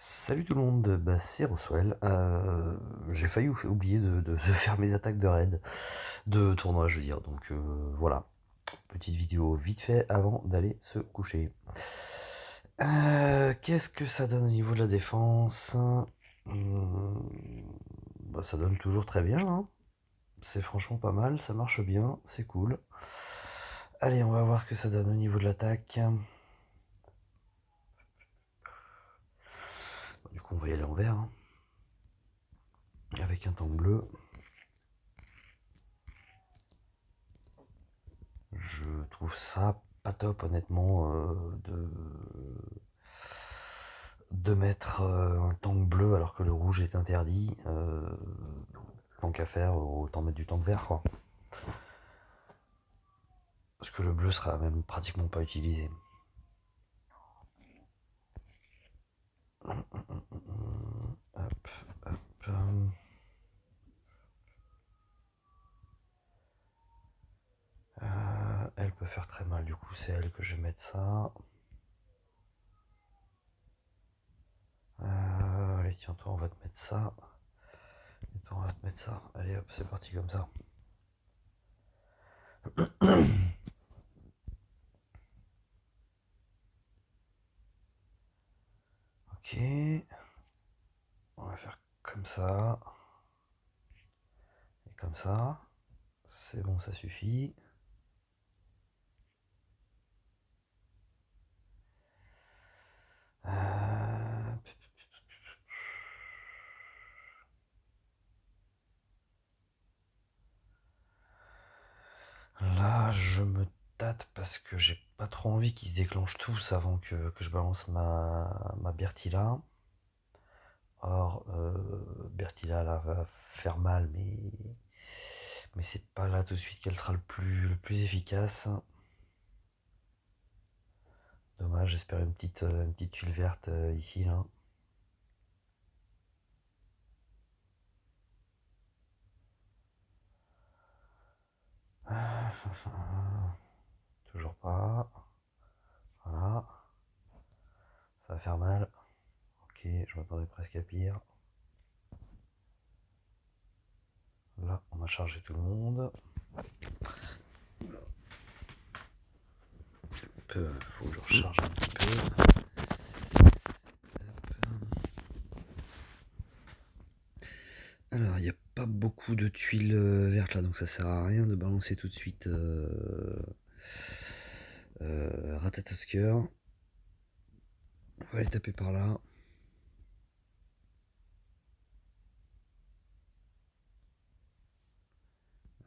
Salut tout le monde, bah, c'est Roswell. J'ai failli oublier de faire mes attaques de raid, de tournoi je veux dire, donc voilà. Petite vidéo vite fait avant d'aller se coucher. Qu'est-ce que ça donne au niveau de la défense? Bah, ça donne toujours très bien, hein. C'est franchement pas mal, ça marche bien, c'est cool. Allez, on va voir ce que ça donne au niveau de l'attaque. Du coup, on va y aller en vert, hein, avec un tank bleu. Je trouve ça pas top honnêtement de mettre un tank bleu alors que le rouge est interdit. Tant qu'à faire, autant mettre du tank vert quoi. Parce que le bleu sera même pratiquement pas utilisé. Hop, hop. Elle peut faire très mal, du coup c'est elle que je vais mettre ça. Allez tiens toi on va te mettre ça. Et toi on va te mettre ça. Allez hop c'est parti comme ça. Ok. On va faire comme ça. Et comme ça. C'est bon, ça suffit. Là, je me tâte parce que j'ai pas trop envie qu'ils se déclenchent tous avant que je balance ma Bertilla. Or, Bertilla là va faire mal, mais c'est pas là tout de suite qu'elle sera le plus efficace. Dommage, j'espère une petite tuile verte ici là. Toujours pas. Voilà. Ça va faire mal. Ok, je m'attendais presque à pire. Là, on a chargé tout le monde. Faut que je recharge un petit peu. Alors, il n'y a pas beaucoup de tuiles vertes là, donc ça sert à rien de balancer tout de suite Ratatosker. On va aller taper par là.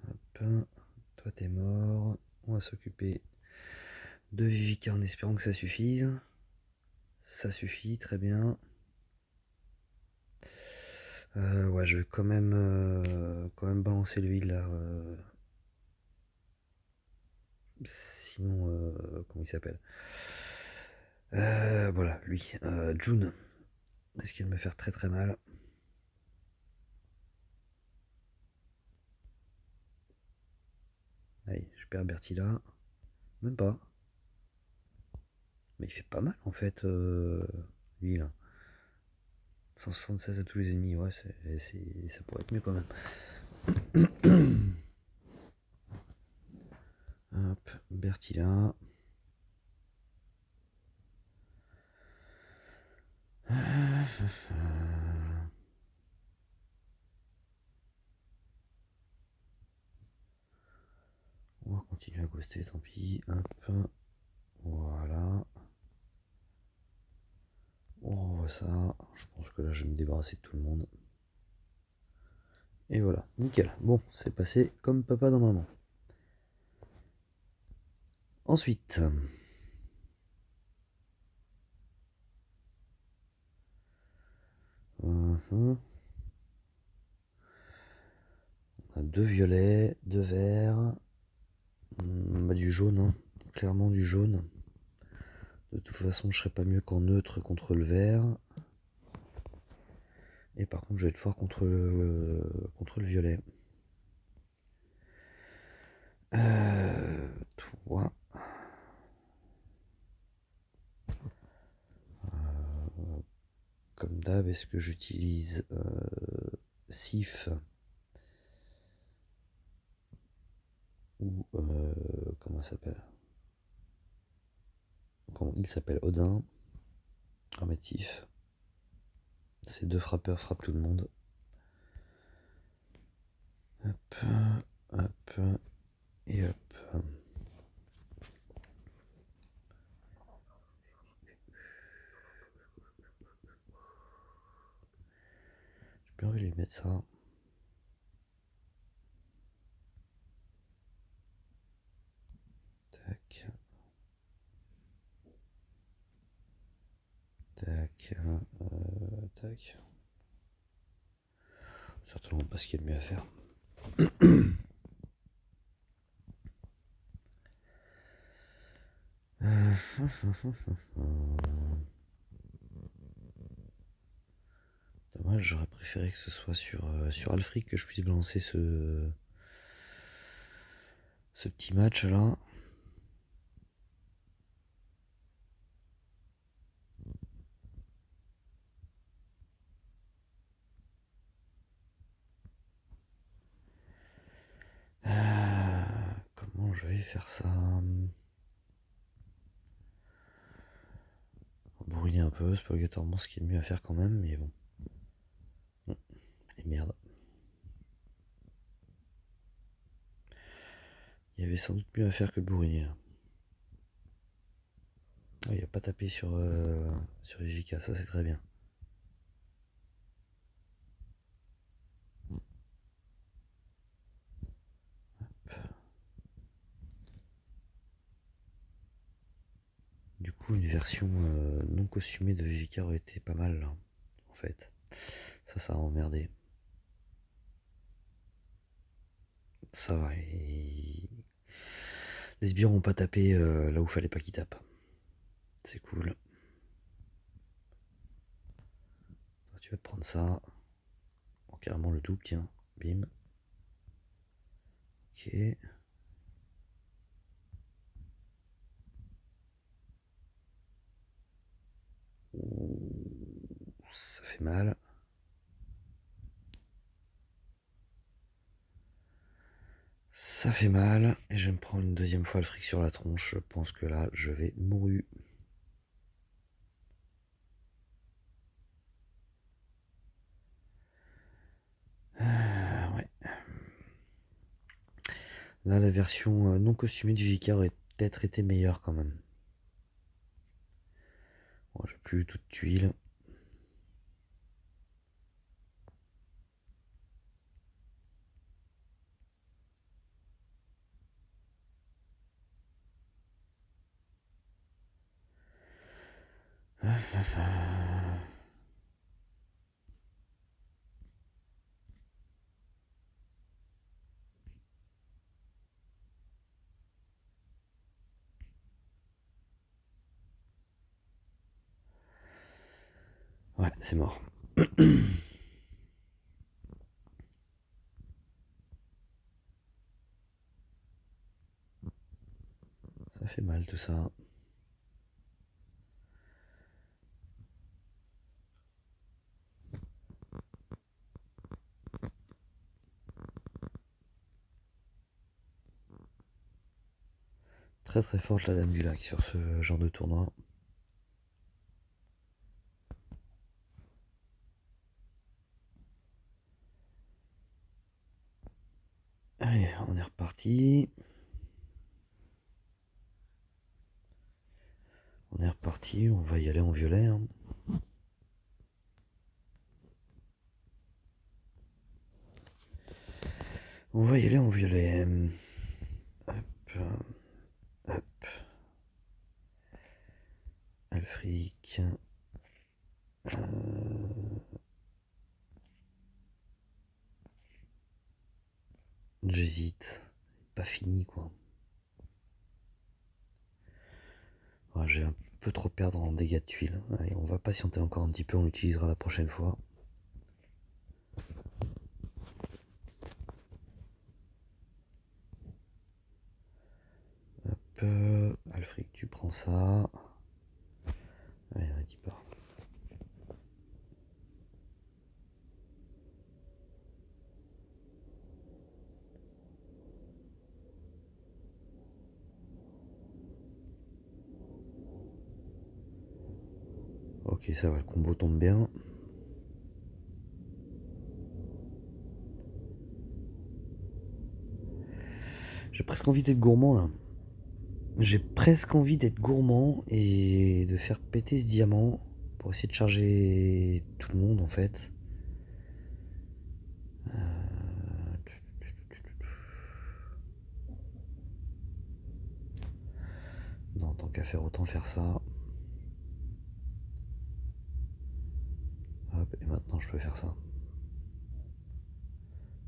Hop. Toi t'es mort. On va s'occuper de Vivica en espérant que ça suffise. Ça suffit, très bien. Ouais, je vais quand même balancer l'huile là. Sinon, comment il s'appelle? Voilà, lui. June. Est-ce qu'il va me faire très très mal? Allez, je perds Bertilla. Même pas. Mais il fait pas mal en fait, lui là. 176 à tous les ennemis, ouais, ça pourrait être mieux quand même. Hop, Bertilla. On va continuer à ghoster, tant pis. Hop, voilà. On renvoie ça. Je pense que là, je vais me débarrasser de tout le monde. Et voilà, nickel. Bon, c'est passé comme papa dans maman. Ensuite, on a deux violets, deux verts, bah, du jaune, hein. Clairement du jaune. De toute façon, je serais pas mieux qu'en neutre contre le vert. Et par contre, je vais être fort contre le violet. Toi. comme d'hab, est-ce que j'utilise Sif ou comment ça s'appelle? Comment il s'appelle? Odin. On va mettre Sif. Ces deux frappeurs frappent tout le monde. Hop, hop, et hop. J'ai bien envie de lui mettre ça. Tac. Tac. Tac. Certainement pas ce qu'il y a de mieux à faire. Dommage, j'aurais préféré que ce soit sur Alfric que je puisse balancer ce petit match là. Comment je vais faire ça? Bourriner un peu, c'est pas obligatoirement ce qui est le mieux à faire quand même, mais bon. Et merde. Il y avait sans doute mieux à faire que de bourriner. Ah, il a pas tapé sur Vivika, ça c'est très bien. Du coup, une version non costumée de Vivika aurait été pas mal, là, en fait. Ça a emmerdé. Ça va, les sbires ont pas tapé là où fallait pas qu'ils tapent. C'est cool. Tu vas te prendre ça. Bon, carrément le double, tiens. Bim. Ok. Ouh, ça fait mal. Ça fait mal. Et je vais me prendre une deuxième fois le fric sur la tronche. Je pense que là, je vais mourir. Ouais. Là, la version non costumée du Vicar aurait peut-être été meilleure quand même. Bon, j'ai plus toute tuile. Ouais, c'est mort. Ça fait mal tout ça. Très très forte la dame du lac sur ce genre de tournoi. Allez, on est reparti. On est reparti, on va y aller en violet. Hein. On va y aller en violet. Hop. Hop. Alfric. J'hésite. Pas fini quoi. Ouais, j'ai un peu trop perdre en dégâts de tuiles. Allez, on va patienter encore un petit peu, on l'utilisera la prochaine fois. Hop, Alfric, tu prends ça. Allez, on dit pas. Ok, ça va, le combo tombe bien. J'ai presque envie d'être gourmand là. J'ai presque envie d'être gourmand et de faire péter ce diamant pour essayer de charger tout le monde en fait. Non, tant qu'à faire, autant faire ça. Hop, et maintenant je peux faire ça.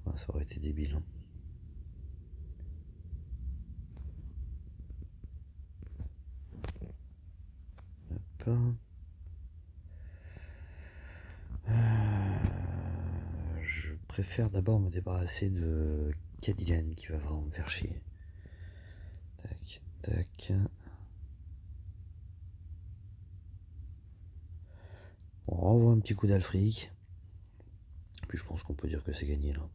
Ouais, ça aurait été débile. Hein. Hop. Je préfère d'abord me débarrasser de Cadigan qui va vraiment me faire chier. Tac, tac. On renvoie un petit coup d'Alfric. Puis je pense qu'on peut dire que c'est gagné là.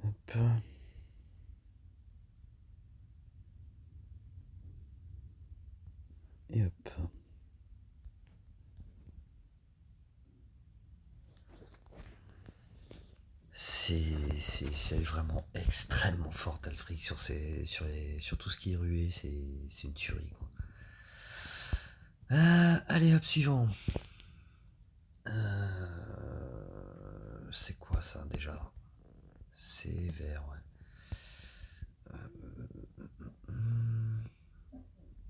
Hop. Et hop. C'est vraiment extrêmement fort Alfric sur tout ce qui est rué, c'est une tuerie quoi. Allez hop, suivant. C'est quoi ça déjà? C'est vert, ouais.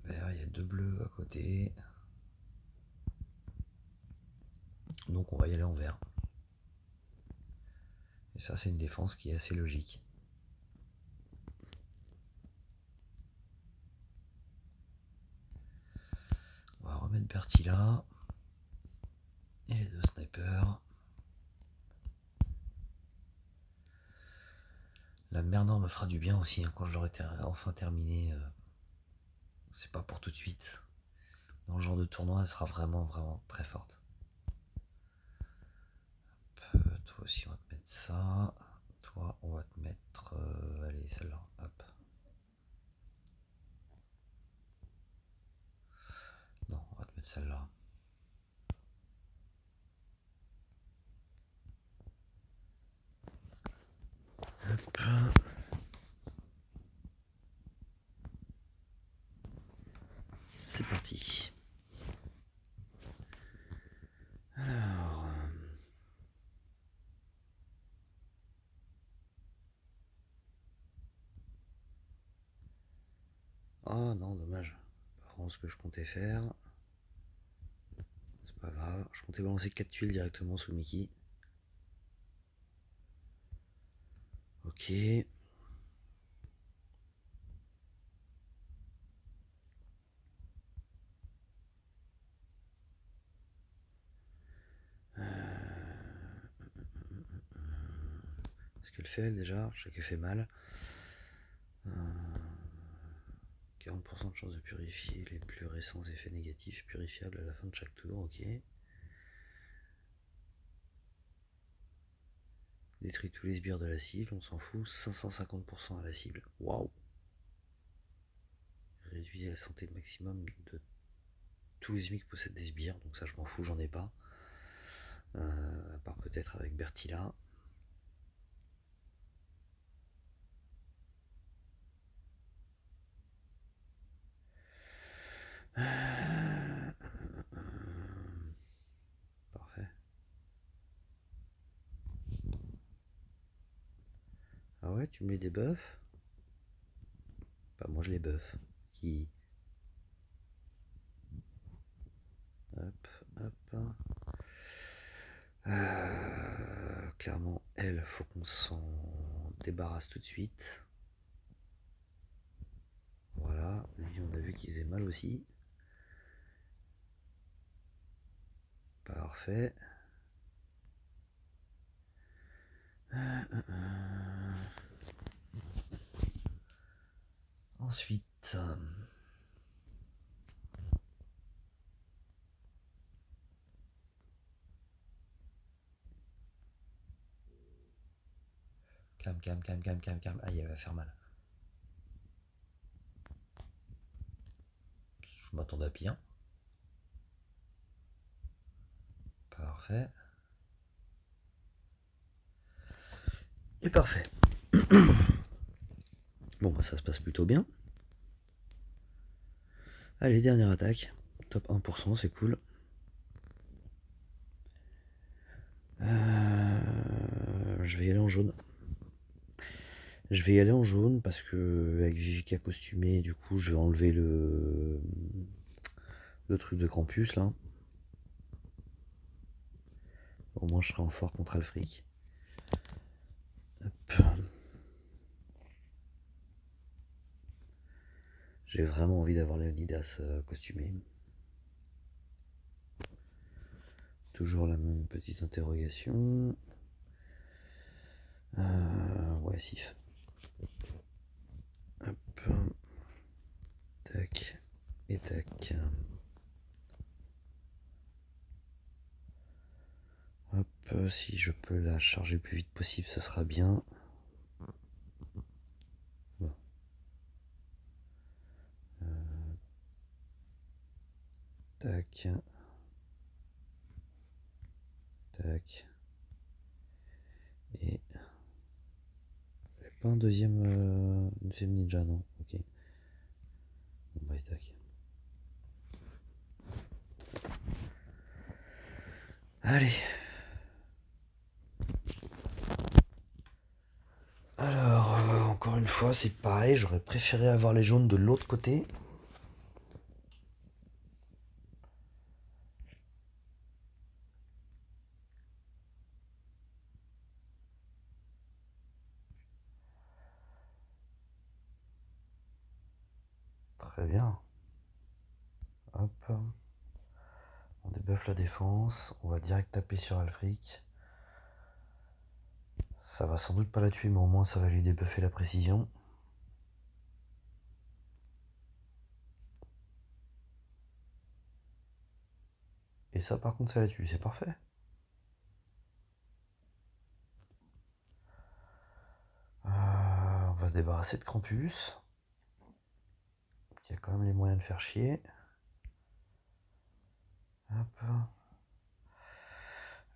Vert, il y a 2 bleus à côté. Donc on va y aller en vert. Et ça c'est une défense qui est assez logique. On va remettre Bertie là. Et les 2 snipers. La Mernor me fera du bien aussi hein, quand je l'aurai enfin terminé. C'est pas pour tout de suite. Dans le genre de tournoi, elle sera vraiment, vraiment très forte. Toi aussi, on va te mettre ça. Toi, on va te mettre. Allez, celle-là. Hop. Non, on va te mettre celle-là. Hop. C'est parti. Alors. Oh non, dommage. Pas vraiment ce que je comptais faire. C'est pas grave. Je comptais balancer 4 tuiles directement sous Mickey. Ok. Est-ce qu'elle fait elle déjà? Je sais qu'elle fait mal. 40% de chance de purifier les plus récents effets négatifs purifiables à la fin de chaque tour, ok. Détruit tous les sbires de la cible, on s'en fout. 550% à la cible. Waouh. Réduit la santé maximum de tous les ennemis qui possèdent des sbires, donc ça je m'en fous, j'en ai pas. À part peut-être avec Bertilla. Parfait. Ah ouais, tu me mets des buffs? Bah moi je les buff. Qui? Hop, hop. Clairement, elle, faut qu'on s'en débarrasse tout de suite. Voilà, lui on a vu qu'il faisait mal aussi. Parfait. Ensuite, calme, calme, calme, calme, calme, calme. Aïe, elle va faire mal. Je m'attendais à pire. Parfait. Et parfait. Bon, bah ça se passe plutôt bien. Allez, dernière attaque. Top 1%, c'est cool. Je vais y aller en jaune. Je vais y aller en jaune parce que avec Vivica costumée, du coup, je vais enlever le truc de Krampus là. Au moins, je serai en fort contre Alfric. Hop. J'ai vraiment envie d'avoir Léonidas costumé. Toujours la même petite interrogation. Ouais, Sif. Hop. Tac. Et tac. Hop, si je peux la charger le plus vite possible, ce sera bien. Bon. Tac. Tac. Et... pas un deuxième ninja, non. Ok. Bon bah, tac. Allez. Alors, encore une fois, c'est pareil. J'aurais préféré avoir les jaunes de l'autre côté. Très bien. Hop. On débuffe la défense. On va direct taper sur Alfric. Ça va sans doute pas la tuer, mais au moins ça va lui débuffer la précision. Et ça, par contre, ça la tue. C'est parfait. On va se débarrasser de Krampus, qui a quand même les moyens de faire chier. Hop.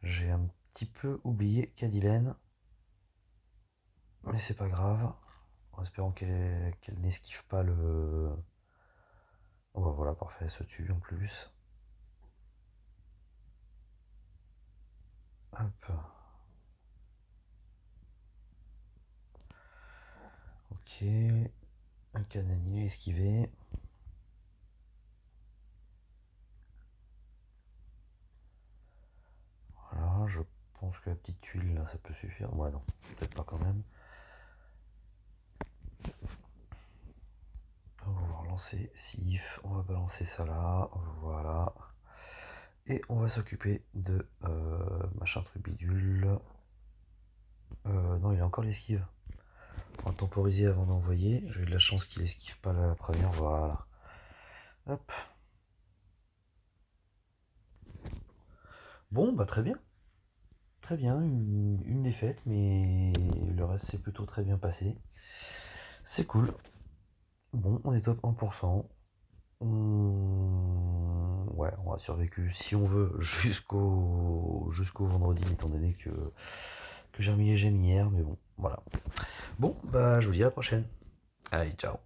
J'ai un petit peu oublié Cadilène, mais c'est pas grave, en espérant qu'elle n'esquive pas le... Oh bah voilà, parfait, elle se tue en plus. Hop. Ok, un cananier esquivé. Voilà, je pense que la petite tuile là, ça peut suffire. Ouais, non, peut-être pas quand même. On va relancer Sif, on va balancer ça là, voilà. Et on va s'occuper de machin truc bidule. Non, il a encore l'esquive. On va temporiser avant d'envoyer. J'ai eu de la chance qu'il esquive pas la première, voilà. Hop. Bon, bah très bien. Très bien, une défaite, mais le reste s'est plutôt très bien passé. C'est cool. Bon, on est top 1%. Ouais, on a survécu si on veut jusqu'au vendredi, étant donné que j'ai remis les gemmes hier, mais bon, voilà. Bon, bah je vous dis à la prochaine. Allez, ciao.